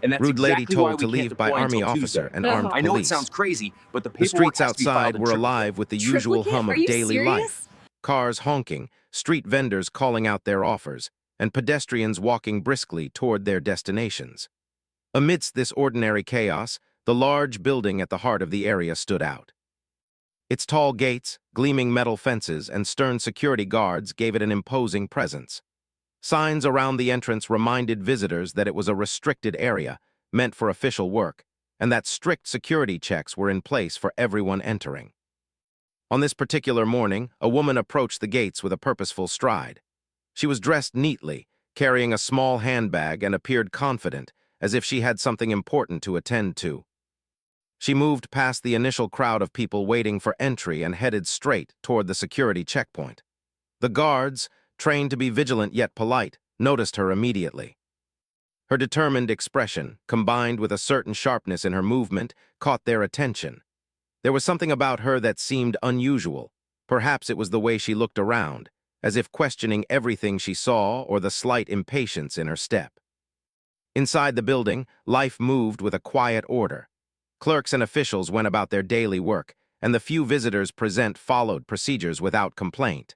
And that's Rude lady exactly why told we to can't leave by deploy army until officer Tuesday. and armed Oh. I know it sounds police. crazy, but the The paperwork streets has to be filed outside in were triplicate. alive with the usual Triplicate? hum Are of you daily life. serious? Cars honking, street vendors calling out their offers, and pedestrians walking briskly toward their destinations. Amidst this ordinary chaos, the large building at the heart of the area stood out. Its tall gates, gleaming metal fences, and stern security guards gave it an imposing presence. Signs around the entrance reminded visitors that it was a restricted area, meant for official work, and that strict security checks were in place for everyone entering. On this particular morning, a woman approached the gates with a purposeful stride. She was dressed neatly, carrying a small handbag, and appeared confident, as if she had something important to attend to. She moved past the initial crowd of people waiting for entry and headed straight toward the security checkpoint. The guards, trained to be vigilant yet polite, noticed her immediately. Her determined expression, combined with a certain sharpness in her movement, caught their attention. There was something about her that seemed unusual. Perhaps it was the way she looked around, as if questioning everything she saw or the slight impatience in her step. Inside the building, life moved with a quiet order. Clerks and officials went about their daily work, and the few visitors present followed procedures without complaint.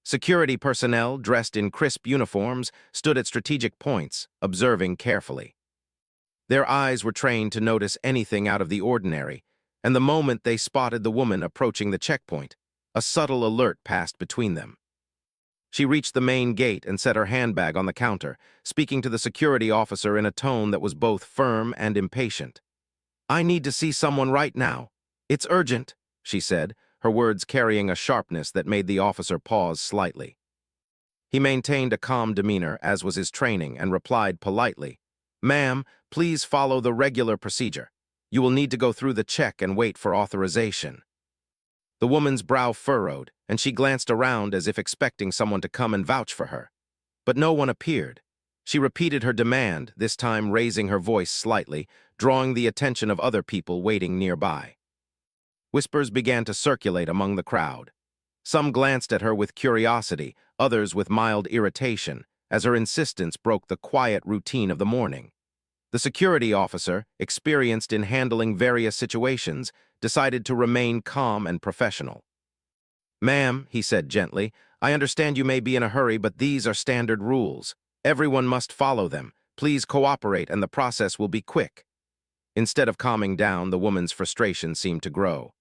Security personnel, dressed in crisp uniforms, stood at strategic points, observing carefully. Their eyes were trained to notice anything out of the ordinary, and the moment they spotted the woman approaching the checkpoint, a subtle alert passed between them. She reached the main gate and set her handbag on the counter, speaking to the security officer in a tone that was both firm and impatient. "I need to see someone right now. It's urgent," she said, her words carrying a sharpness that made the officer pause slightly. He maintained a calm demeanor, as was his training, and replied politely, "Ma'am, please follow the regular procedure. You will need to go through the check and wait for authorization." The woman's brow furrowed, and she glanced around as if expecting someone to come and vouch for her. But no one appeared. She repeated her demand, this time raising her voice slightly, drawing the attention of other people waiting nearby. Whispers began to circulate among the crowd. Some glanced at her with curiosity, others with mild irritation, as her insistence broke the quiet routine of the morning. The security officer, experienced in handling various situations, decided to remain calm and professional. "Ma'am," he said gently, "I understand you may be in a hurry, but these are standard rules. Everyone must follow them. Please cooperate and the process will be quick." Instead of calming down, the woman's frustration seemed to grow.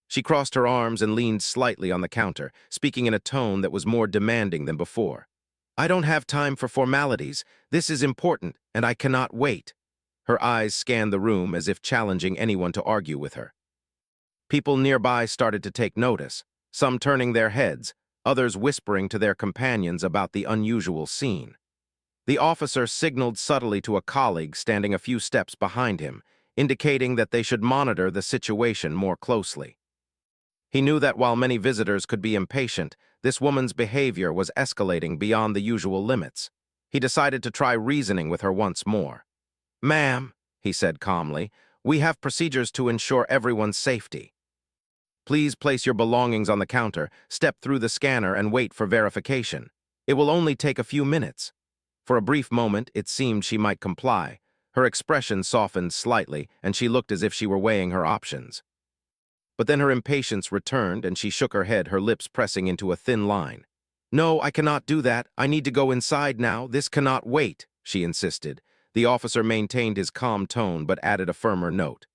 She crossed her arms and leaned slightly on the counter, speaking in a tone that was more demanding than before. "I don't have time for formalities. This is important, and I cannot wait." Her eyes scanned the room as if challenging anyone to argue with her. People nearby started to take notice, some turning their heads, others whispering to their companions about the unusual scene. The officer signaled subtly to a colleague standing a few steps behind him, indicating that they should monitor the situation more closely. He knew that while many visitors could be impatient, this woman's behavior was escalating beyond the usual limits. He decided to try reasoning with her once more. "Ma'am," he said calmly, "we have procedures to ensure everyone's safety. Please place your belongings on the counter, step through the scanner, and wait for verification. It will only take a few minutes." For a brief moment, it seemed she might comply. Her expression softened slightly, and she looked as if she were weighing her options. But then her impatience returned, and she shook her head, her lips pressing into a thin line. "No, I cannot do that. I need to go inside now. This cannot wait," she insisted. The officer maintained his calm tone, but added a firmer note.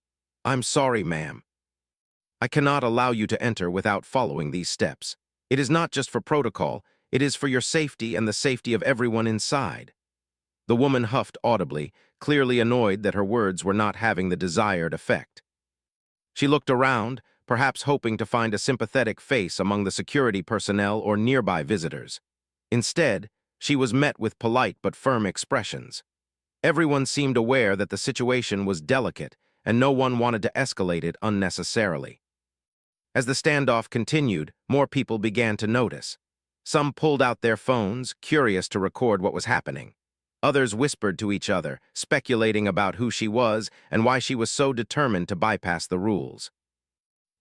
"I'm sorry, ma'am. I cannot allow you to enter without following these steps. It is not just for protocol, it is for your safety and the safety of everyone inside." The woman huffed audibly, clearly annoyed that her words were not having the desired effect. She looked around, perhaps hoping to find a sympathetic face among the security personnel or nearby visitors. Instead, she was met with polite but firm expressions. Everyone seemed aware that the situation was delicate, and no one wanted to escalate it unnecessarily. As the standoff continued, more people began to notice. Some pulled out their phones, curious to record what was happening. Others whispered to each other, speculating about who she was and why she was so determined to bypass the rules.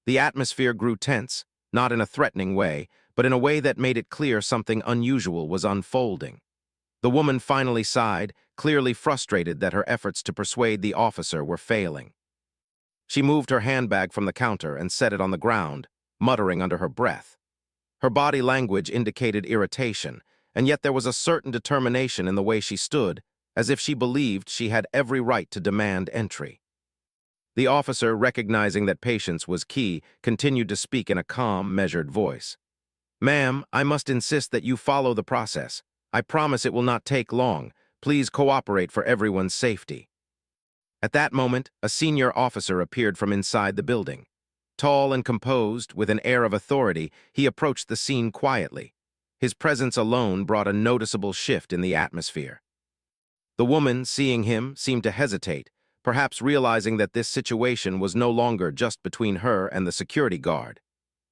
The atmosphere grew tense, not in a threatening way, but in a way that made it clear something unusual was unfolding. The woman finally sighed, clearly frustrated that her efforts to persuade the officer were failing. She moved her handbag from the counter and set it on the ground, muttering under her breath. Her body language indicated irritation, and yet there was a certain determination in the way she stood, as if she believed she had every right to demand entry. The officer, recognizing that patience was key, continued to speak in a calm, measured voice. "Ma'am, I must insist that you follow the process. I promise it will not take long. Please cooperate for everyone's safety." At that moment, a senior officer appeared from inside the building. Tall and composed, with an air of authority, he approached the scene quietly. His presence alone brought a noticeable shift in the atmosphere. The woman, seeing him, seemed to hesitate, perhaps realizing that this situation was no longer just between her and the security guard.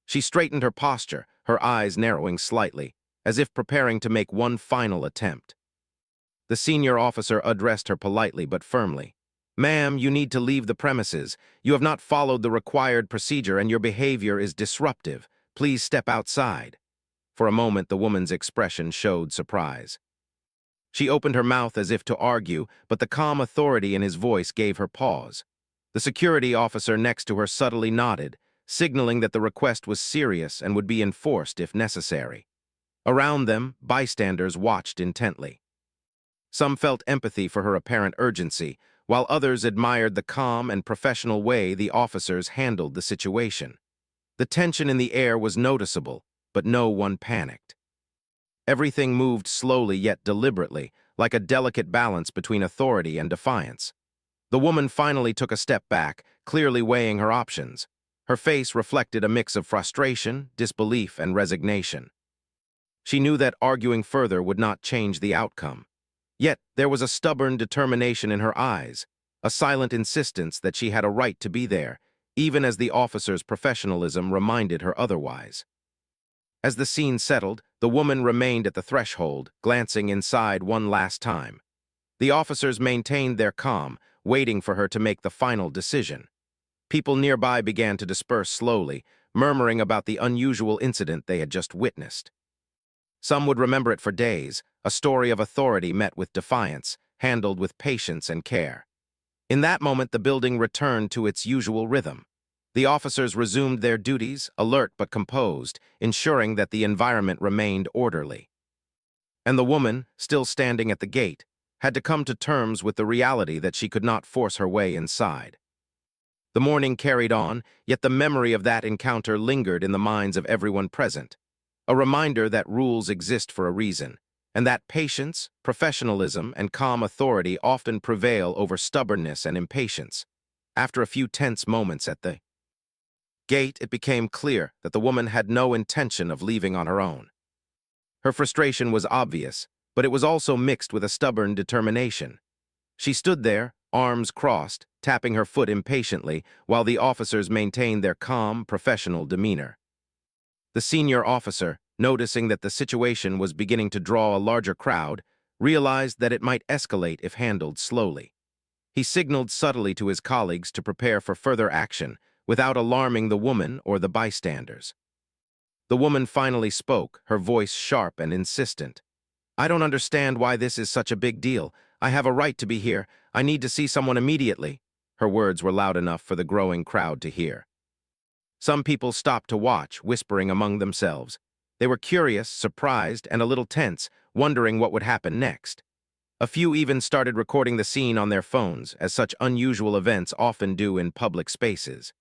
She straightened her posture, her eyes narrowing slightly, as if preparing to make one final attempt. The senior officer addressed her politely but firmly. "Ma'am, you need to leave the premises. You have not followed the required procedure and your behavior is disruptive. Please step outside." For a moment, the woman's expression showed surprise. She opened her mouth as if to argue, but the calm authority in his voice gave her pause. The security officer next to her subtly nodded, signaling that the request was serious and would be enforced if necessary. Around them, bystanders watched intently. Some felt empathy for her apparent urgency, while others admired the calm and professional way the officers handled the situation. The tension in the air was noticeable, but no one panicked. Everything moved slowly yet deliberately, like a delicate balance between authority and defiance. The woman finally took a step back, clearly weighing her options. Her face reflected a mix of frustration, disbelief, and resignation. She knew that arguing further would not change the outcome. Yet there was a stubborn determination in her eyes, a silent insistence that she had a right to be there, even as the officer's professionalism reminded her otherwise. As the scene settled, the woman remained at the threshold, glancing inside one last time. The officers maintained their calm, waiting for her to make the final decision. People nearby began to disperse slowly, murmuring about the unusual incident they had just witnessed. Some would remember it for days, a story of authority met with defiance, handled with patience and care. In that moment, the building returned to its usual rhythm. The officers resumed their duties, alert but composed, ensuring that the environment remained orderly. And the woman, still standing at the gate, had to come to terms with the reality that she could not force her way inside. The morning carried on, yet the memory of that encounter lingered in the minds of everyone present, a reminder that rules exist for a reason, and that patience, professionalism, and calm authority often prevail over stubbornness and impatience. After a few tense moments at the gate, it became clear that the woman had no intention of leaving on her own. Her frustration was obvious, but it was also mixed with a stubborn determination. She stood there, arms crossed, tapping her foot impatiently, while the officers maintained their calm, professional demeanor. The senior officer, noticing that the situation was beginning to draw a larger crowd, realized that it might escalate if handled slowly. He signaled subtly to his colleagues to prepare for further action, without alarming the woman or the bystanders. The woman finally spoke, her voice sharp and insistent. "I don't understand why this is such a big deal. I have a right to be here. I need to see someone immediately." Her words were loud enough for the growing crowd to hear. Some people stopped to watch, whispering among themselves. They were curious, surprised, and a little tense, wondering what would happen next. A few even started recording the scene on their phones, as such unusual events often do in public spaces.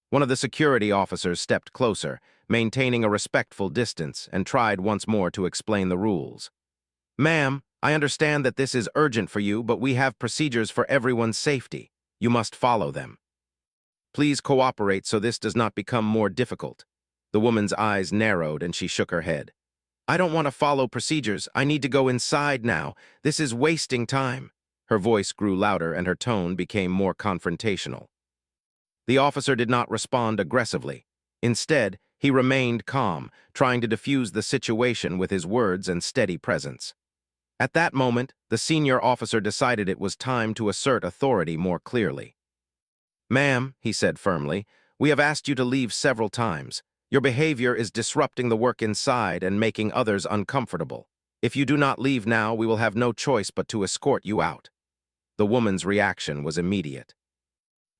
One of the security officers stepped closer, maintaining a respectful distance, and tried once more to explain the rules. "Ma'am, I understand that this is urgent for you, but we have procedures for everyone's safety. You must follow them. Please cooperate so this does not become more difficult." The woman's eyes narrowed and she shook her head. "I don't want to follow procedures. I need to go inside now. This is wasting time." Her voice grew louder and her tone became more confrontational. The officer did not respond aggressively. Instead, he remained calm, trying to diffuse the situation with his words and steady presence. At that moment, the senior officer decided it was time to assert authority more clearly. "Ma'am," he said firmly, "we have asked you to leave several times. Your behavior is disrupting the work inside and making others uncomfortable. If you do not leave now, we will have no choice but to escort you out. The woman's reaction was immediate.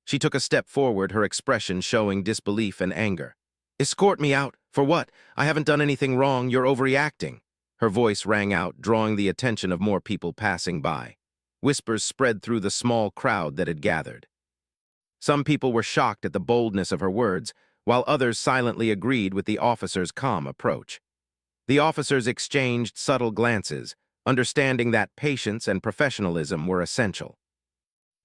She took a step forward, her expression showing disbelief and anger. Escort me out? For what? I haven't done anything wrong, you're overreacting. Her voice rang out, drawing the attention of more people passing by. Whispers spread through the small crowd that had gathered. Some people were shocked at the boldness of her words, while others silently agreed with the officer's calm approach. The officers exchanged subtle glances, understanding that patience and professionalism were essential.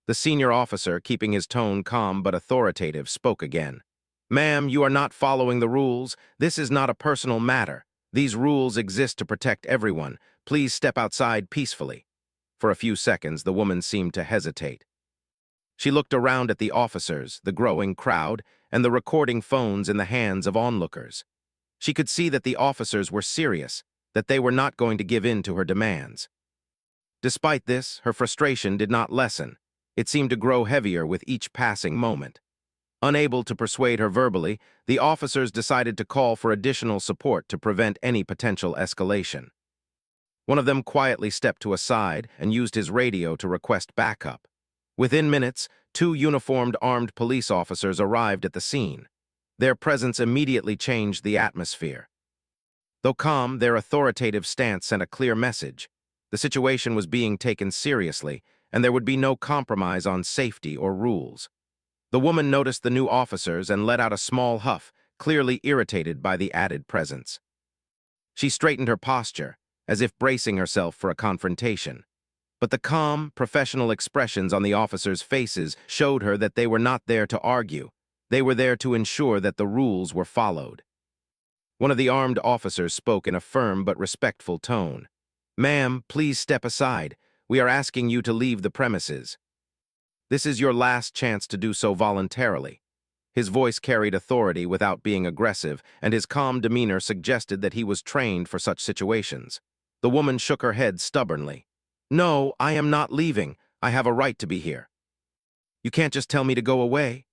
The senior officer, keeping his tone calm but authoritative, spoke again. Ma'am, you are not following the rules. This is not a personal matter. These rules exist to protect everyone. Please step outside peacefully. For a few seconds, the woman seemed to hesitate. She looked around at the officers, the growing crowd, and the recording phones in the hands of onlookers. She could see that the officers were serious, that they were not going to give in to her demands. Despite this, her frustration did not lessen. It seemed to grow heavier with each passing moment. Unable to persuade her verbally, the officers decided to call for additional support to prevent any potential escalation. One of them quietly stepped to a side and used his radio to request backup. Within minutes, 2 uniformed armed police officers arrived at the scene. Their presence immediately changed the atmosphere. Though calm, their authoritative stance sent a clear message. The situation was being taken seriously, and there would be no compromise on safety or rules. The woman noticed the new officers and let out a small huff, clearly irritated by the added presence. She straightened her posture, as if bracing herself for a confrontation. But the calm, professional expressions on the officers' faces showed her that they were not there to argue. They were there to ensure that the rules were followed. One of the armed officers spoke in a firm but respectful tone. Ma'am, please step aside. We are asking you to leave the premises. This is your last chance to do so voluntarily. His voice carried authority without being aggressive, and his calm demeanor suggested that he was trained for such situations. The woman shook her head stubbornly. No, I am not leaving. I have a right to be here. You can't just tell me to go away.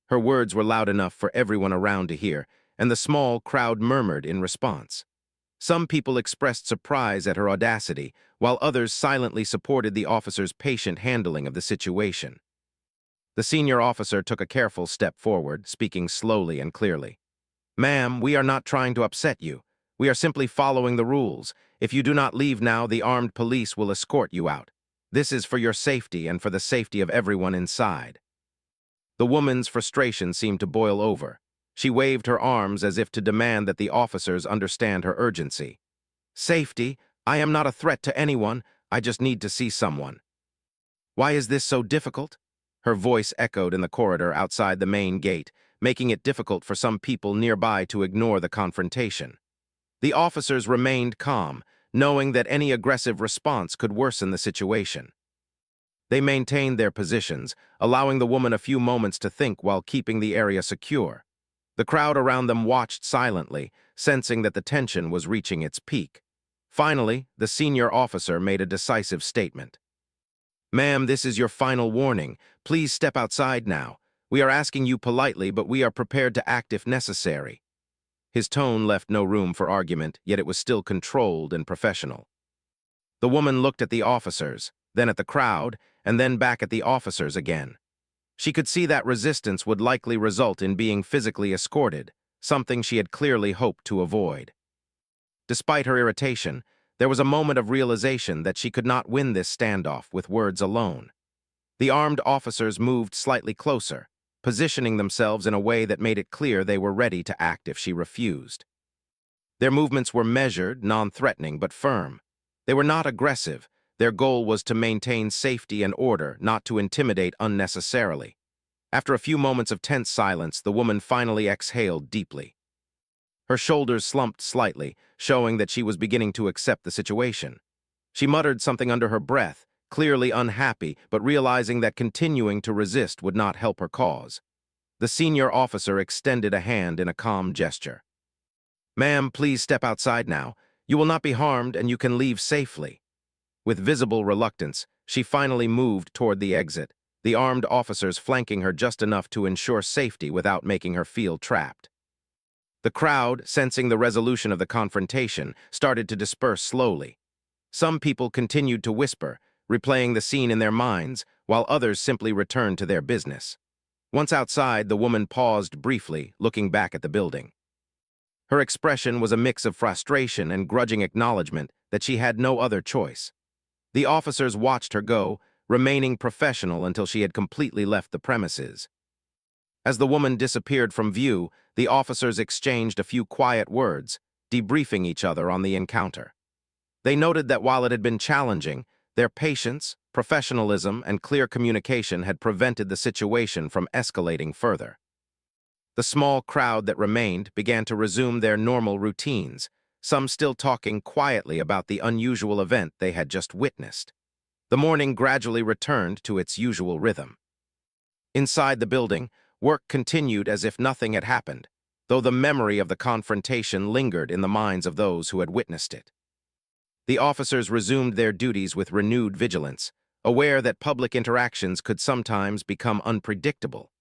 Her words were loud enough for everyone around to hear, and the small crowd murmured in response. Some people expressed surprise at her audacity, while others silently supported the officer's patient handling of the situation. The senior officer took a careful step forward, speaking slowly and clearly. Ma'am, we are not trying to upset you. We are simply following the rules. If you do not leave now, the armed police will escort you out. This is for your safety and for the safety of everyone inside. The woman's frustration seemed to boil over. She waved her arms as if to demand that the officers understand her urgency. Safety? I am not a threat to anyone. I just need to see someone. Why is this so difficult? Her voice echoed in the corridor outside the main gate, making it difficult for some people nearby to ignore the confrontation. The officers remained calm, knowing that any aggressive response could worsen the situation. They maintained their positions, allowing the woman a few moments to think while keeping the area secure. The crowd around them watched silently, sensing that the tension was reaching its peak. Finally, the senior officer made a decisive statement. Ma'am, this is your final warning. Please step outside now. We are asking you politely, but we are prepared to act if necessary. His tone left no room for argument, yet it was still controlled and professional. The woman looked at the officers, then at the crowd, and then back at the officers again. She could see that resistance would likely result in being physically escorted, something she had clearly hoped to avoid. Despite her irritation, there was a moment of realization that she could not win this standoff with words alone. The armed officers moved slightly closer, positioning themselves in a way that made it clear they were ready to act if she refused. Their movements were measured, non-threatening, but firm. They were not aggressive. Their goal was to maintain safety and order, not to intimidate unnecessarily. After a few moments of tense silence, the woman finally exhaled deeply. Her shoulders slumped slightly, showing that she was beginning to accept the situation. She muttered something under her breath, clearly unhappy, but realizing that continuing to resist would not help her cause. The senior officer extended a hand in a calm gesture. Ma'am, please step outside now. You will not be harmed and you can leave safely. With visible reluctance, she finally moved toward the exit, the armed officers flanking her just enough to ensure safety without making her feel trapped. The crowd, sensing the resolution of the confrontation, started to disperse slowly. Some people continued to whisper, replaying the scene in their minds, while others simply returned to their business. Once outside, the woman paused briefly, looking back at the building. Her expression was a mix of frustration and grudging acknowledgement that she had no other choice. The officers watched her go, remaining professional until she had completely left the premises. As the woman disappeared from view, the officers exchanged a few quiet words, debriefing each other on the encounter. They noted that while it had been challenging, their patience, professionalism, and clear communication had prevented the situation from escalating further. The small crowd that remained began to resume their normal routines, some still talking quietly about the unusual event they had just witnessed. The morning gradually returned to its usual rhythm. Inside the building, work continued as if nothing had happened, though the memory of the confrontation lingered in the minds of those who had witnessed it. The officers resumed their duties with renewed vigilance, aware that public interactions could sometimes become unpredictable.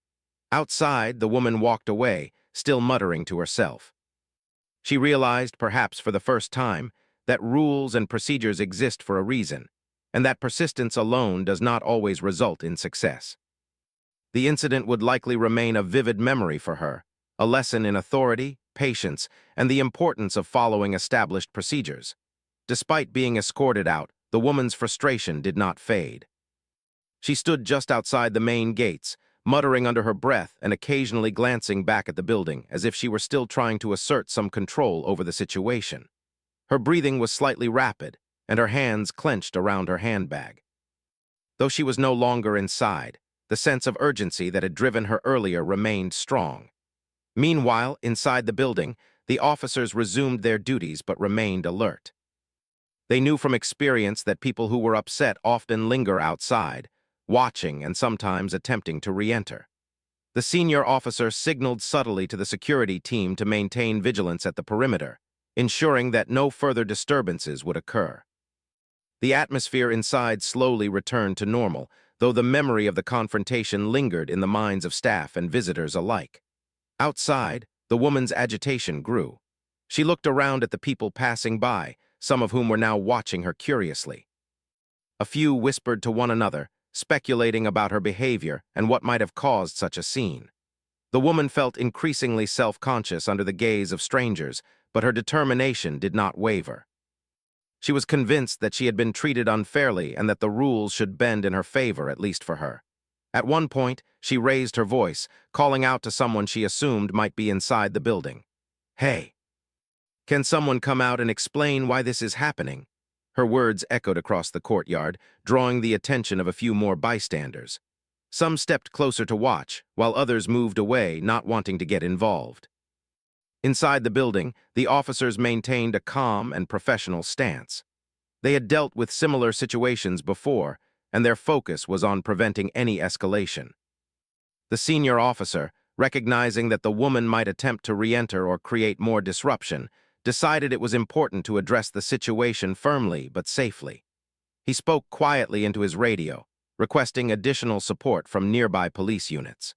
Outside, the woman walked away, still muttering to herself. She realized, perhaps for the first time, that rules and procedures exist for a reason, and that persistence alone does not always result in success. The incident would likely remain a vivid memory for her, a lesson in authority, patience, and the importance of following established procedures. Despite being escorted out, the woman's frustration did not fade. She stood just outside the main gates, muttering under her breath and occasionally glancing back at the building as if she were still trying to assert some control over the situation. Her breathing was slightly rapid, and her hands clenched around her handbag. Though she was no longer inside, the sense of urgency that had driven her earlier remained strong. Meanwhile, inside the building, the officers resumed their duties but remained alert. They knew from experience that people who were upset often linger outside, watching and sometimes attempting to re-enter. The senior officer signaled subtly to the security team to maintain vigilance at the perimeter, ensuring that no further disturbances would occur. The atmosphere inside slowly returned to normal, though the memory of the confrontation lingered in the minds of staff and visitors alike. Outside, the woman's agitation grew. She looked around at the people passing by, some of whom were now watching her curiously. A few whispered to one another, speculating about her behavior and what might have caused such a scene. The woman felt increasingly self-conscious under the gaze of strangers, but her determination did not waver. She was convinced that she had been treated unfairly and that the rules should bend in her favor, at least for her. At one point, she raised her voice, calling out to someone she assumed might be inside the building. "Hey, can someone come out and explain why this is happening?" Her words echoed across the courtyard, drawing the attention of a few more bystanders. Some stepped closer to watch, while others moved away, not wanting to get involved. Inside the building, the officers maintained a calm and professional stance. They had dealt with similar situations before, and their focus was on preventing any escalation. The senior officer, recognizing that the woman might attempt to re-enter or create more disruption, decided it was important to address the situation firmly but safely. He spoke quietly into his radio, requesting additional support from nearby police units.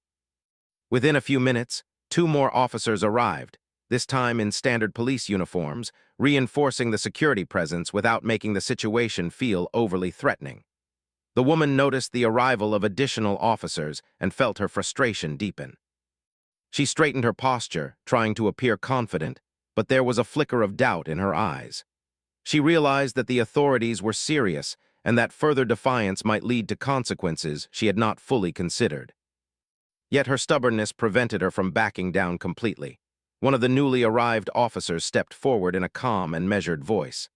Within a few minutes, 2 more officers arrived, this time in standard police uniforms, reinforcing the security presence without making the situation feel overly threatening. The woman noticed the arrival of additional officers and felt her frustration deepen. She straightened her posture, trying to appear confident, but there was a flicker of doubt in her eyes. She realized that the authorities were serious and that further defiance might lead to consequences she had not fully considered. Yet her stubbornness prevented her from backing down completely. One of the newly arrived officers stepped forward in a calm and measured voice.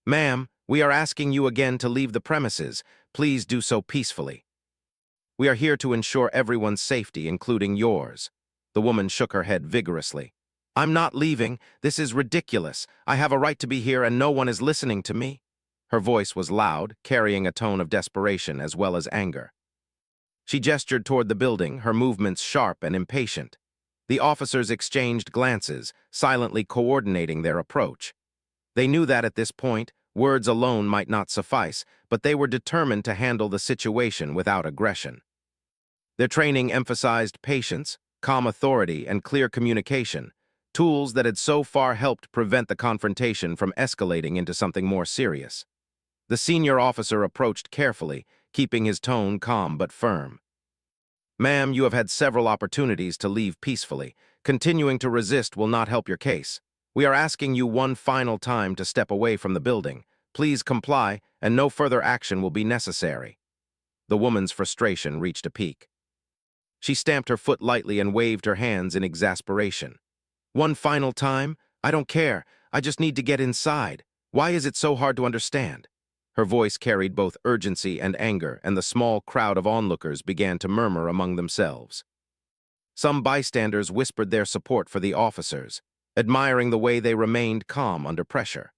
"Ma'am, we are asking you again to leave the premises. Please do so peacefully. We are here to ensure everyone's safety, including yours." The woman shook her head vigorously. "I'm not leaving. This is ridiculous. I have a right to be here and no one is listening to me." Her voice was loud, carrying a tone of desperation as well as anger. She gestured toward the building, her movements sharp and impatient. The officers exchanged glances, silently coordinating their approach. They knew that at this point, words alone might not suffice, but they were determined to handle the situation without aggression. Their training emphasized patience, calm authority, and clear communication, tools that had so far helped prevent the confrontation from escalating into something more serious. The senior officer approached carefully, keeping his tone calm but firm. "Ma'am, you have had several opportunities to leave peacefully. Continuing to resist will not help your case. We are asking you one final time to step away from the building. Please comply, and no further action will be necessary." The woman's frustration reached a peak. She stamped her foot lightly and waved her hands in exasperation. "One final time? I don't care. I just need to get inside. Why is it so hard to understand?" Her voice carried both urgency and anger, and the small crowd of onlookers began to murmur among themselves. Some bystanders whispered their support for the officers, admiring the way they remained calm under pressure.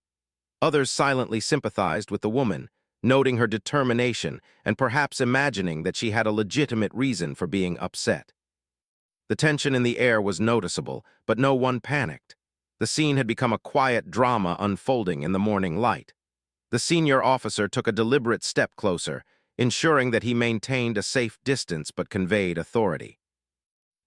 Others silently sympathized with the woman, noting her determination and perhaps imagining that she had a legitimate reason for being upset. The tension in the air was noticeable, but no one panicked. The scene had become a quiet drama unfolding in the morning light. The senior officer took a deliberate step closer, ensuring that he maintained a safe distance but conveyed authority.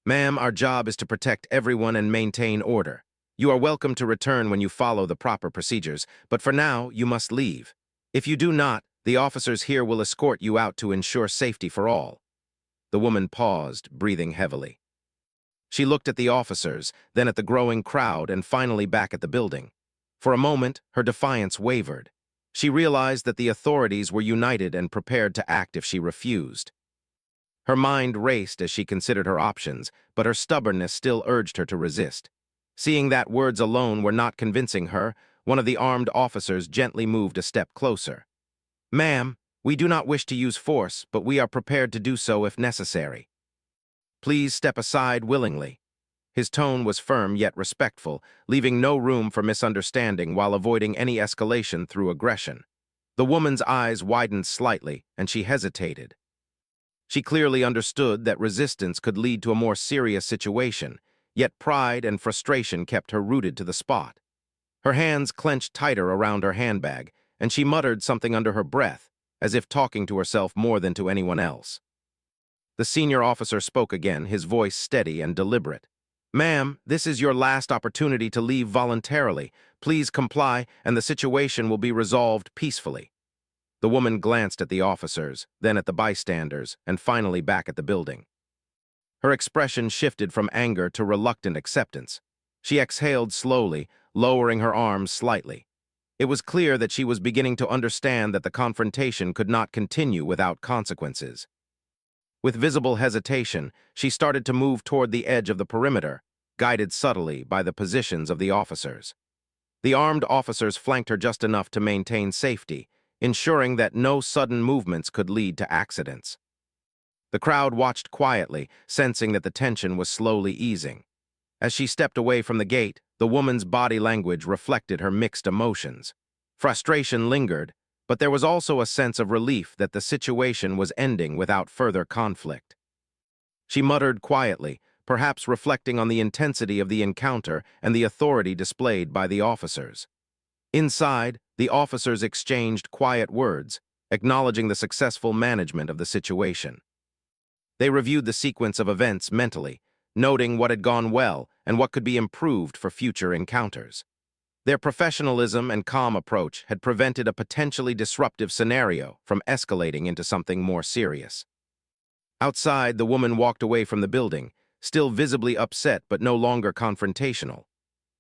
"Ma'am, our job is to protect everyone and maintain order. You are welcome to return when you follow the proper procedures, but for now, you must leave. If you do not, the officers here will escort you out to ensure safety for all." The woman paused, breathing heavily. She looked at the officers, then at the growing crowd, and finally back at the building. For a moment, her defiance wavered. She realized that the authorities were united and prepared to act if she refused. Her mind raced as she considered her options, but her stubbornness still urged her to resist. Seeing that words alone were not convincing her, one of the armed officers gently moved a step closer. "Ma'am, we do not wish to use force, but we are prepared to do so if necessary. Please step aside willingly." His tone was firm yet respectful, leaving no room for misunderstanding while avoiding any escalation through aggression. The woman's eyes widened slightly, and she hesitated. She clearly understood that resistance could lead to a more serious situation, yet pride and frustration kept her rooted to the spot. Her hands clenched tighter around her handbag, and she muttered something under her breath, as if talking to herself more than to anyone else. The senior officer spoke again, his voice steady and deliberate. "Ma'am, this is your last opportunity to leave voluntarily. Please comply, and the situation will be resolved peacefully." The woman glanced at the officers, then at the bystanders, and finally back at the building. Her expression shifted from anger to reluctant acceptance. She exhaled slowly, lowering her arms slightly. It was clear that she was beginning to understand that the confrontation could not continue without consequences. With visible hesitation, she started to move toward the edge of the perimeter, guided subtly by the positions of the officers. The armed officers flanked her just enough to maintain safety, ensuring that no sudden movements could lead to accidents. The crowd watched quietly, sensing that the tension was slowly easing. As she stepped away from the gate, the woman's body language reflected her mixed emotions. Frustration lingered, but there was also a sense of relief that the situation was ending without further conflict. She muttered quietly, perhaps reflecting on the intensity of the encounter and the authority displayed by the officers. Inside, the officers exchanged quiet words, acknowledging the successful management of the situation. They reviewed the sequence of events mentally, noting what had gone well and what could be improved for future encounters. Their professionalism and calm approach had prevented a potentially disruptive scenario from escalating into something more serious. Outside, the woman walked away from the building, still visibly upset but no longer confrontational.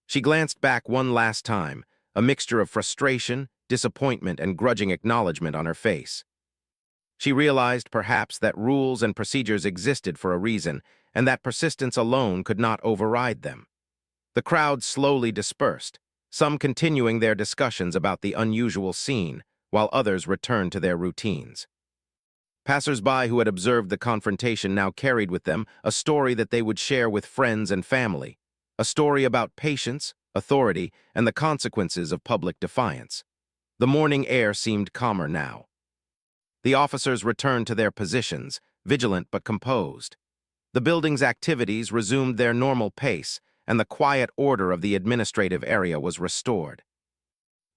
She glanced back one last time, a mixture of frustration, disappointment, and grudging acknowledgement on her face. She realized perhaps that rules and procedures existed for a reason, and that persistence alone could not override them. The crowd slowly dispersed, some continuing their discussions about the unusual scene, while others returned to their routines. Passers-by who had observed the confrontation now carried with them a story that they would share with friends and family, a story about patience, authority, and the consequences of public defiance. The morning air seemed calmer now. The officers returned to their positions, vigilant but composed. The building's activities resumed their normal pace, and the quiet order of the administrative area was restored.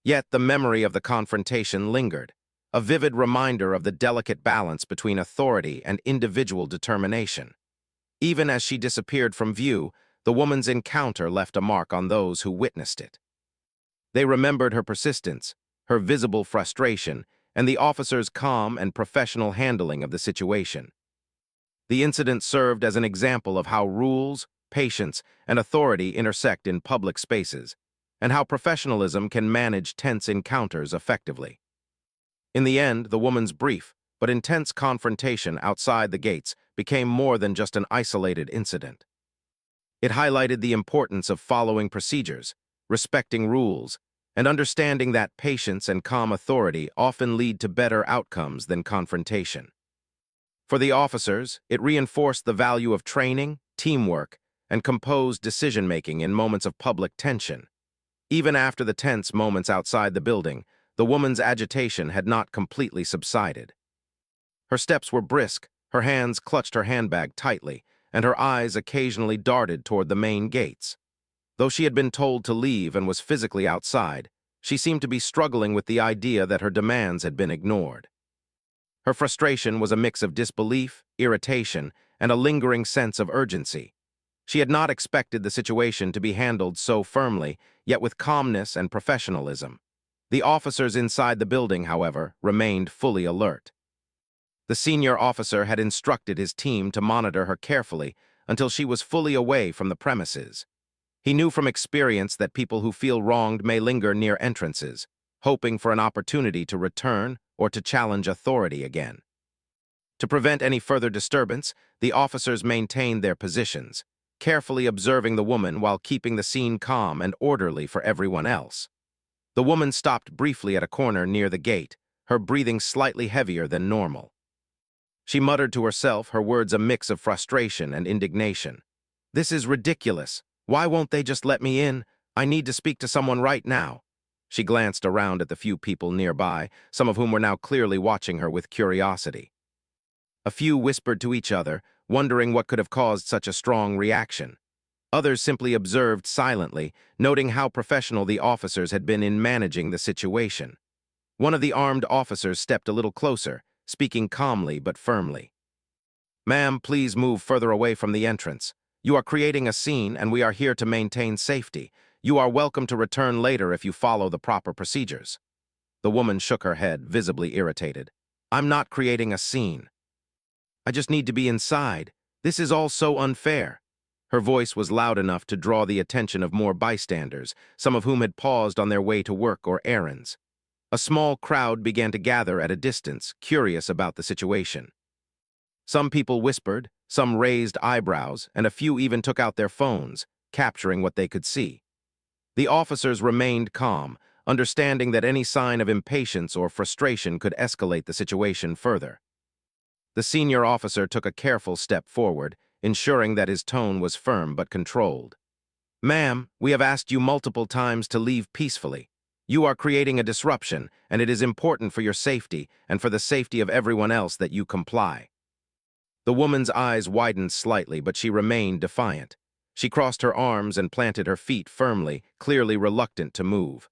Yet the memory of the confrontation lingered, a vivid reminder of the delicate balance between authority and individual determination. Even as she disappeared from view, the woman's encounter left a mark on those who witnessed it. They remembered her persistence, her visible frustration, and the officer's calm and professional handling of the situation. The incident served as an example of how rules, patience, and authority intersect in public spaces, and how professionalism can manage tense encounters effectively. In the end, the woman's brief but intense confrontation outside the gates became more than just an isolated incident. It highlighted the importance of following procedures, respecting rules, and understanding that patience and calm authority often lead to better outcomes than confrontation. For the officers, it reinforced the value of training, teamwork, and composed decision-making in moments of public tension. Even after the tense moments outside the building, the woman's agitation had not completely subsided. Her steps were brisk, her hands clutched her handbag tightly, and her eyes occasionally darted toward the main gates. Though she had been told to leave and was physically outside, she seemed to be struggling with the idea that her demands had been ignored. Her frustration was a mix of disbelief, irritation, and a lingering sense of urgency. She had not expected the situation to be handled so firmly, yet with calmness and professionalism. The officers inside the building, however, remained fully alert. The senior officer had instructed his team to monitor her carefully until she was fully away from the premises. He knew from experience that people who feel wronged may linger near entrances, hoping for an opportunity to return or to challenge authority again. To prevent any further disturbance, the officers maintained their positions, carefully observing the woman while keeping the scene calm and orderly for everyone else. The woman stopped briefly at a corner near the gate, her breathing slightly heavier than normal. She muttered to herself, her words a mix of frustration and indignation. "This is ridiculous. Why won't they just let me in? I need to speak to someone right now." She glanced around at the few people nearby, some of whom were now clearly watching her with curiosity. A few whispered to each other, wondering what could have caused such a strong reaction. Others simply observed silently, noting how professional the officers had been in managing the situation. One of the armed officers stepped a little closer, speaking calmly but firmly. "Ma'am, please move further away from the entrance. You are creating a scene, and we are here to maintain safety. You are welcome to return later if you follow the proper procedures." The woman shook her head, visibly irritated. "I'm not creating a scene. I just need to be inside. This is all so unfair." Her voice was loud enough to draw the attention of more bystanders, some of whom had paused on their way to work or errands. A small crowd began to gather at a distance, curious about the situation. Some people whispered, some raised eyebrows, and a few even took out their phones, capturing what they could see. The officers remained calm, understanding that any sign of impatience or frustration could escalate the situation further. The senior officer took a careful step forward, ensuring that his tone was firm but controlled. "Ma'am, we have asked you multiple times to leave peacefully. You are creating a disruption, and it is important for your safety and for the safety of everyone else that you comply." The woman's eyes widened slightly, but she remained defiant. She crossed her arms and planted her feet firmly, clearly reluctant to move.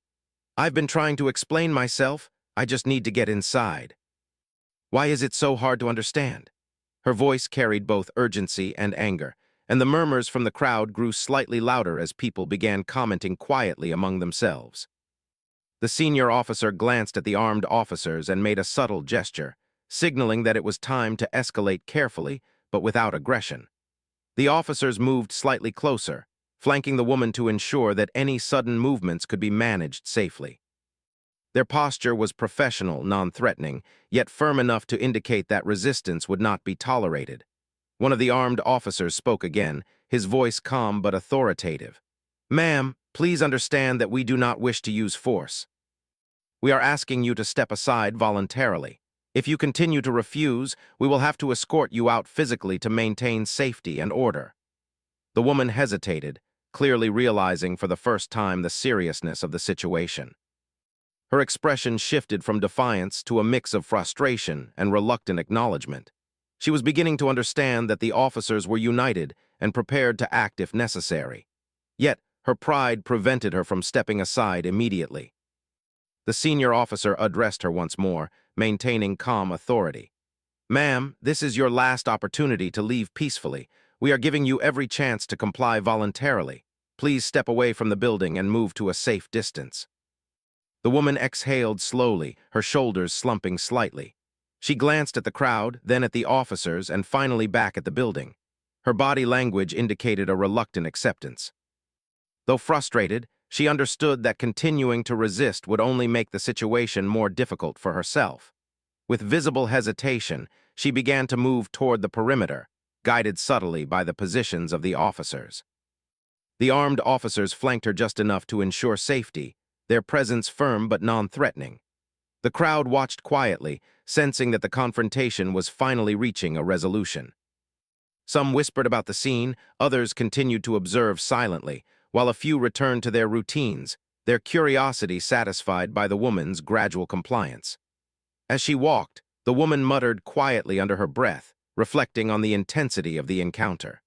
"I've been trying to explain myself. I just need to get inside. Why is it so hard to understand?" Her voice carried both urgency and anger, and the murmurs from the crowd grew slightly louder as people began commenting quietly among themselves. The senior officer glanced at the armed officers and made a subtle gesture, signaling that it was time to escalate carefully, but without aggression. The officers moved slightly closer, flanking the woman to ensure that any sudden movements could be managed safely. Their posture was professional, non-threatening, yet firm enough to indicate that resistance would not be tolerated. One of the armed officers spoke again, his voice calm but authoritative. "Ma'am, please understand that we do not wish to use force. We are asking you to step aside voluntarily. If you continue to refuse, we will have to escort you out physically to maintain safety and order." The woman hesitated, clearly realizing for the first time the seriousness of the situation. Her expression shifted from defiance to a mix of frustration and reluctant acknowledgement. She was beginning to understand that the officers were united and prepared to act if necessary. Yet, her pride prevented her from stepping aside immediately. The senior officer addressed her once more, maintaining calm authority. "Ma'am, this is your last opportunity to leave peacefully. We are giving you every chance to comply voluntarily. Please step away from the building and move to a safe distance." The woman exhaled slowly, her shoulders slumping slightly. She glanced at the crowd, then at the officers, and finally back at the building. Her body language indicated a reluctant acceptance. Though frustrated, she understood that continuing to resist would only make the situation more difficult for herself. With visible hesitation, she began to move toward the perimeter, guided subtly by the positions of the officers. The armed officers flanked her just enough to ensure safety, their presence firm but non-threatening. The crowd watched quietly, sensing that the confrontation was finally reaching a resolution. Some whispered about the scene, others continued to observe silently, while a few returned to their routines, their curiosity satisfied by the woman's gradual compliance. As she walked, the woman muttered quietly under her breath, reflecting on the intensity of the encounter.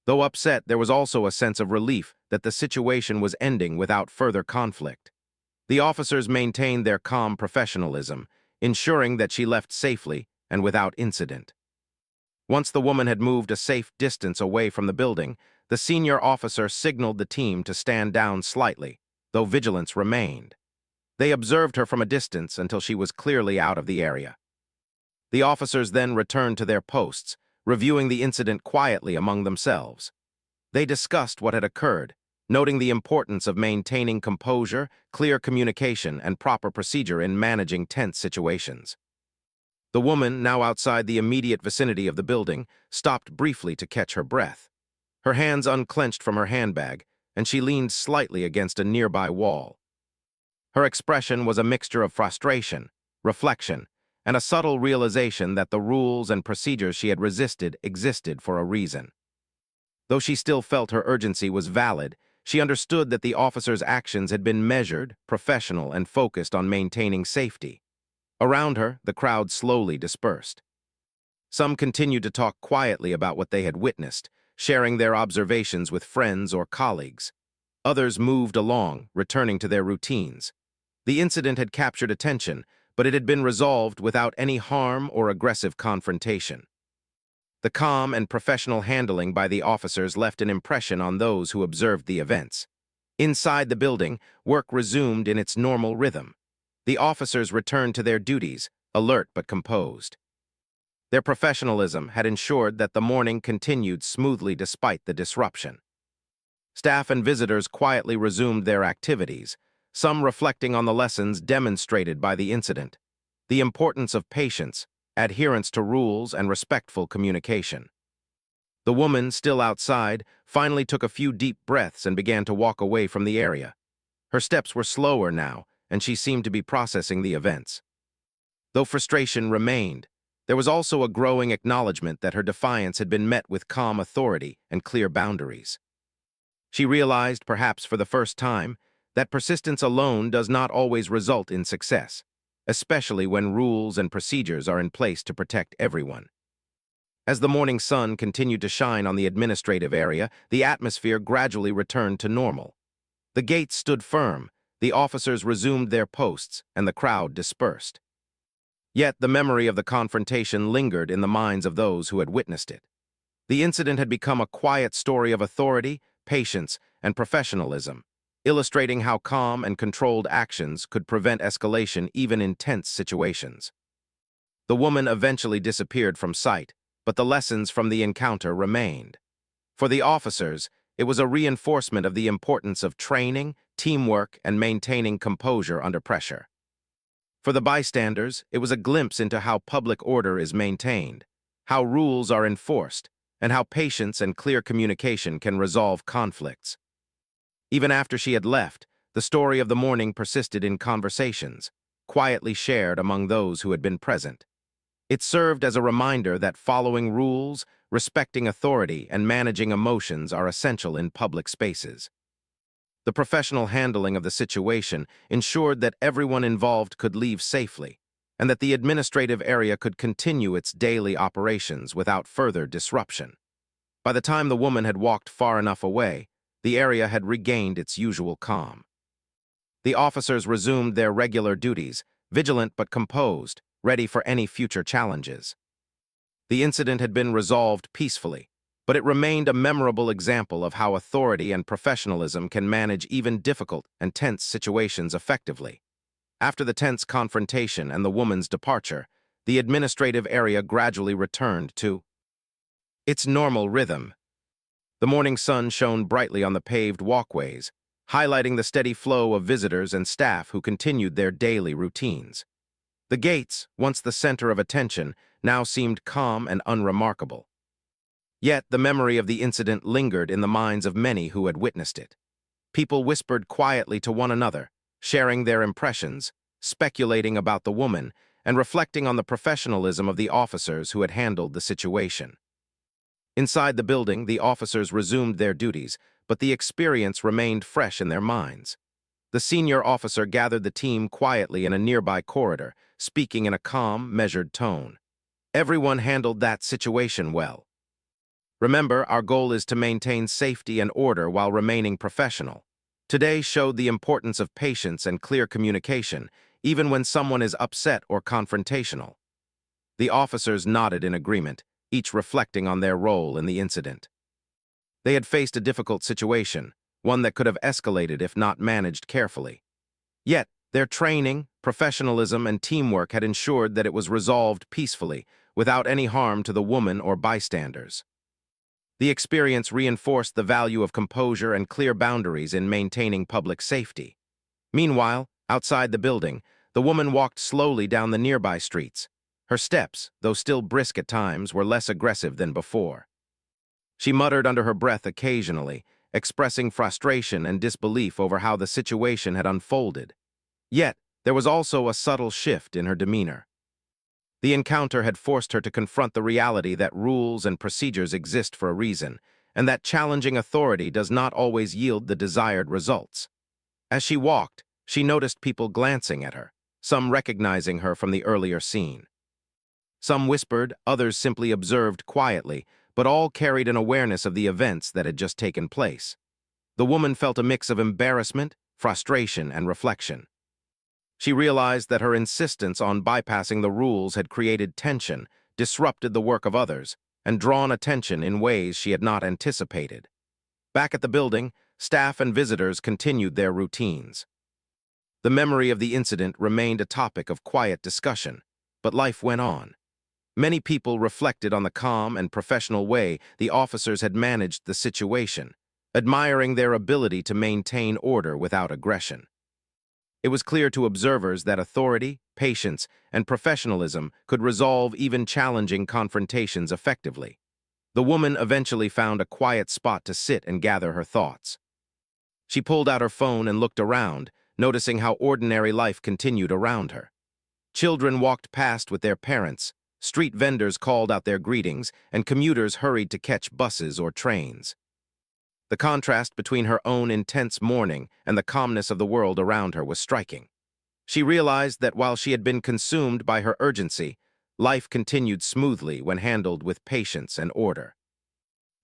Though upset, there was also a sense of relief that the situation was ending without further conflict. The officers maintained their calm professionalism, ensuring that she left safely and without incident. Once the woman had moved a safe distance away from the building, the senior officer signaled the team to stand down slightly, though vigilance remained. They observed her from a distance until she was clearly out of the area. The officers then returned to their posts, reviewing the incident quietly among themselves. They discussed what had occurred, noting the importance of maintaining composure, clear communication, and proper procedure in managing tense situations. The woman, now outside the immediate vicinity of the building, stopped briefly to catch her breath. Her hands unclenched from her handbag, and she leaned slightly against a nearby wall. Her expression was a mixture of frustration, reflection, and a subtle realization that the rules and procedures she had resisted existed for a reason. Though she still felt her urgency was valid, she understood that the officer's actions had been measured, professional, and focused on maintaining safety. Around her, the crowd slowly dispersed. Some continued to talk quietly about what they had witnessed, sharing their observations with friends or colleagues. Others moved along, returning to their routines. The incident had captured attention, but it had been resolved without any harm or aggressive confrontation. The calm and professional handling by the officers left an impression on those who observed the events. Inside the building, work resumed in its normal rhythm. The officers returned to their duties, alert but composed. Their professionalism had ensured that the morning continued smoothly despite the disruption. Staff and visitors quietly resumed their activities, some reflecting on the lessons demonstrated by the incident, the importance of patience, adherence to rules, and respectful communication. The woman, still outside, finally took a few deep breaths and began to walk away from the area. Her steps were slower now, and she seemed to be processing the events. Though frustration remained, there was also a growing acknowledgement that her defiance had been met with calm authority and clear boundaries. She realized, perhaps for the first time, that persistence alone does not always result in success, especially when rules and procedures are in place to protect everyone. As the morning sun continued to shine on the administrative area, the atmosphere gradually returned to normal. The gates stood firm, the officers resumed their posts, and the crowd dispersed. Yet the memory of the confrontation lingered in the minds of those who had witnessed it. The incident had become a quiet story of authority, patience, and professionalism, illustrating how calm and controlled actions could prevent escalation even in tense situations. The woman eventually disappeared from sight, but the lessons from the encounter remained. For the officers, it was a reinforcement of the importance of training, teamwork, and maintaining composure under pressure. For the bystanders, it was a glimpse into how public order is maintained, how rules are enforced, and how patience and clear communication can resolve conflicts. Even after she had left, the story of the morning persisted in conversations, quietly shared among those who had been present. It served as a reminder that following rules, respecting authority, and managing emotions are essential in public spaces. The professional handling of the situation ensured that everyone involved could leave safely, and that the administrative area could continue its daily operations without further disruption. By the time the woman had walked far enough away, the area had regained its usual calm. The officers resumed their regular duties, vigilant but composed, ready for any future challenges. The incident had been resolved peacefully, but it remained a memorable example of how authority and professionalism can manage even difficult and tense situations effectively. After the tense confrontation and the woman's departure, the administrative area gradually returned to its normal rhythm. The morning sun shone brightly on the paved walkways, highlighting the steady flow of visitors and staff who continued their daily routines. The gates, once the center of attention, now seemed calm and unremarkable. Yet the memory of the incident lingered in the minds of many who had witnessed it. People whispered quietly to one another, sharing their impressions, speculating about the woman, and reflecting on the professionalism of the officers who had handled the situation. Inside the building, the officers resumed their duties, but the experience remained fresh in their minds. The senior officer gathered the team quietly in a nearby corridor, speaking in a calm, measured tone. Everyone handled that situation well. Remember, our goal is to maintain safety and order while remaining professional. Today showed the importance of patience and clear communication, even when someone is upset or confrontational. The officers nodded in agreement, each reflecting on their role in the incident. They had faced a difficult situation, one that could have escalated if not managed carefully. Yet, their training, professionalism, and teamwork had ensured that it was resolved peacefully, without any harm to the woman or bystanders. The experience reinforced the value of composure and clear boundaries in maintaining public safety. Meanwhile, outside the building, the woman walked slowly down the nearby streets. Her steps, though still brisk at times, were less aggressive than before. She muttered under her breath occasionally, expressing frustration and disbelief over how the situation had unfolded. Yet, there was also a subtle shift in her demeanor. The encounter had forced her to confront the reality that rules and procedures exist for a reason, and that challenging authority does not always yield the desired results. As she walked, she noticed people glancing at her, some recognizing her from the earlier scene. Some whispered, others simply observed quietly, but all carried an awareness of the events that had just taken place. The woman felt a mix of embarrassment, frustration, and reflection. She realized that her insistence on bypassing the rules had created tension, disrupted the work of others, and drawn attention in ways she had not anticipated. Back at the building, staff and visitors continued their routines. The memory of the incident remained a topic of quiet discussion, but life went on. Many people reflected on the calm and professional way the officers had managed the situation, admiring their ability to maintain order without aggression. It was clear to observers that authority, patience, and professionalism could resolve even challenging confrontations effectively. The woman eventually found a quiet spot to sit and gather her thoughts. She pulled out her phone and looked around, noticing how ordinary life continued around her. Children walked past with their parents, street vendors called out their greetings, and commuters hurried to catch buses or trains. The contrast between her own intense mourning and the calmness of the world around her was striking. She realized that while she had been consumed by her urgency, life continued smoothly when handled with patience and order.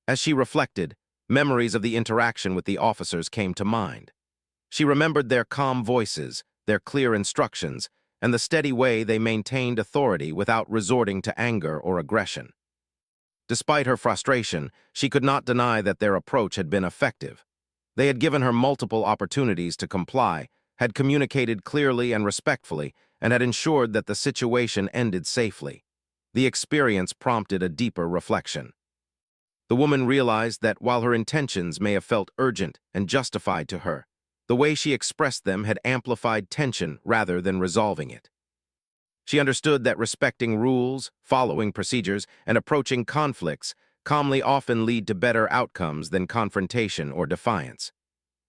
As she reflected, memories of the interaction with the officers came to mind. She remembered their calm voices, their clear instructions, and the steady way they maintained authority without resorting to anger or aggression. Despite her frustration, she could not deny that their approach had been effective. They had given her multiple opportunities to comply, had communicated clearly and respectfully, and had ensured that the situation ended safely. The experience prompted a deeper reflection. The woman realized that while her intentions may have felt urgent and justified to her, the way she expressed them had amplified tension rather than resolving it. She understood that respecting rules, following procedures, and approaching conflicts calmly often lead to better outcomes than confrontation or defiance.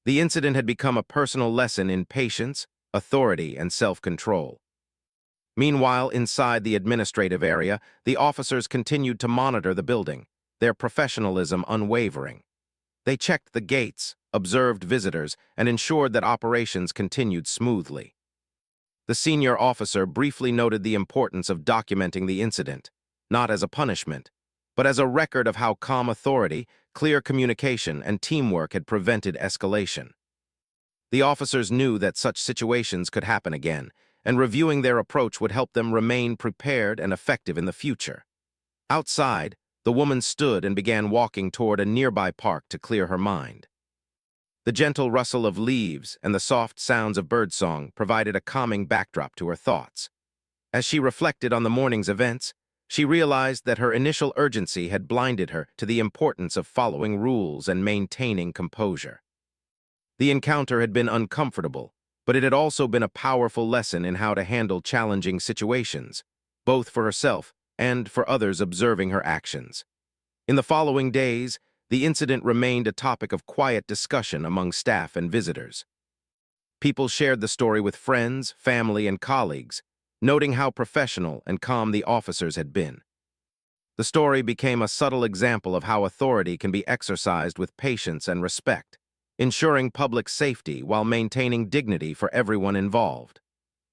The incident had become a personal lesson in patience, authority, and self-control. Meanwhile, inside the administrative area, the officers continued to monitor the building, their professionalism unwavering. They checked the gates, observed visitors, and ensured that operations continued smoothly. The senior officer briefly noted the importance of documenting the incident, not as a punishment, but as a record of how calm authority, clear communication, and teamwork had prevented escalation. The officers knew that such situations could happen again, and reviewing their approach would help them remain prepared and effective in the future. Outside, the woman stood and began walking toward a nearby park to clear her mind. The gentle rustle of leaves and the soft sounds of birdsong provided a calming backdrop to her thoughts. As she reflected on the morning's events, she realized that her initial urgency had blinded her to the importance of following rules and maintaining composure. The encounter had been uncomfortable, but it had also been a powerful lesson in how to handle challenging situations, both for herself and for others observing her actions. In the following days, the incident remained a topic of quiet discussion among staff and visitors. People shared the story with friends, family, and colleagues, noting how professional and calm the officers had been. The story became a subtle example of how authority can be exercised with patience and respect, ensuring public safety while maintaining dignity for everyone involved.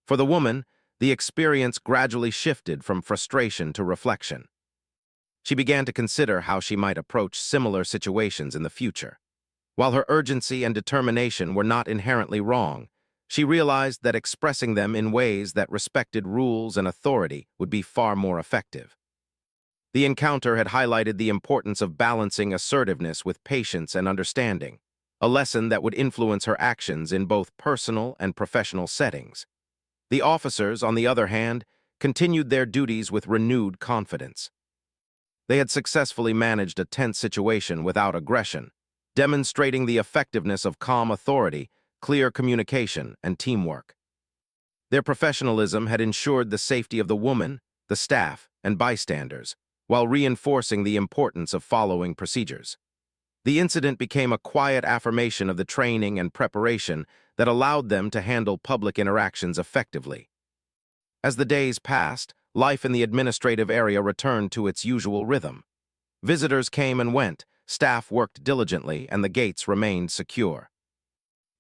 For the woman, the experience gradually shifted from frustration to reflection. She began to consider how she might approach similar situations in the future. While her urgency and determination were not inherently wrong, she realized that expressing them in ways that respected rules and authority would be far more effective. The encounter had highlighted the importance of balancing assertiveness with patience and understanding, a lesson that would influence her actions in both personal and professional settings. The officers, on the other hand, continued their duties with renewed confidence. They had successfully managed a tense situation without aggression, demonstrating the effectiveness of calm authority, clear communication, and teamwork. Their professionalism had ensured the safety of the woman, the staff, and bystanders, while reinforcing the importance of following procedures. The incident became a quiet affirmation of the training and preparation that allowed them to handle public interactions effectively. As the days passed, life in the administrative area returned to its usual rhythm. Visitors came and went, staff worked diligently, and the gates remained secure.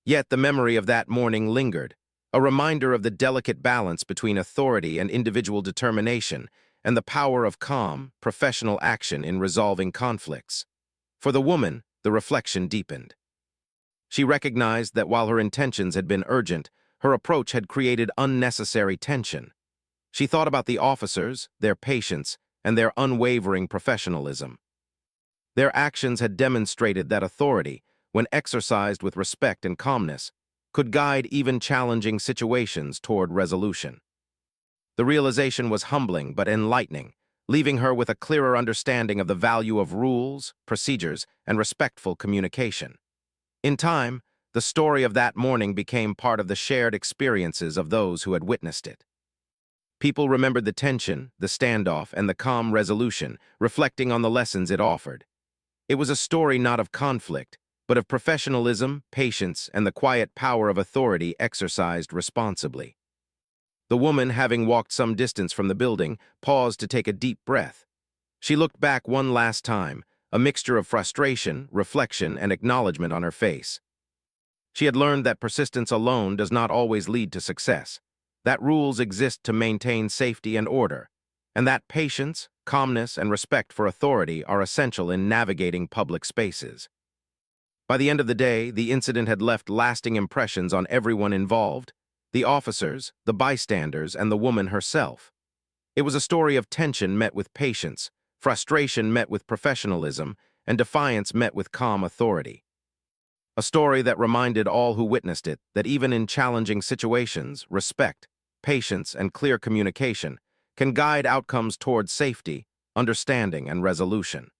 Yet the memory of that morning lingered, a reminder of the delicate balance between authority and individual determination, and the power of calm, professional action in resolving conflicts. For the woman, the reflection deepened. She recognized that while her intentions had been urgent, her approach had created unnecessary tension. She thought about the officers, their patience, and their unwavering professionalism. Their actions had demonstrated that authority, when exercised with respect and calmness, could guide even challenging situations toward resolution. The realization was humbling but enlightening, leaving her with a clearer understanding of the value of rules, procedures, and respectful communication. In time, the story of that morning became part of the shared experiences of those who had witnessed it. People remembered the tension, the standoff, and the calm resolution, reflecting on the lessons it offered. It was a story not of conflict, but of professionalism, patience, and the quiet power of authority exercised responsibly. The woman, having walked some distance from the building, paused to take a deep breath. She looked back one last time, a mixture of frustration, reflection, and acknowledgement on her face. She had learned that persistence alone does not always lead to success, that rules exist to maintain safety and order, and that patience, calmness, and respect for authority are essential in navigating public spaces. By the end of the day, the incident had left lasting impressions on everyone involved: the officers, the bystanders, and the woman herself. It was a story of tension met with patience, frustration met with professionalism, and defiance met with calm authority. A story that reminded all who witnessed it that even in challenging situations, respect, patience, and clear communication can guide outcomes toward safety, understanding, and resolution.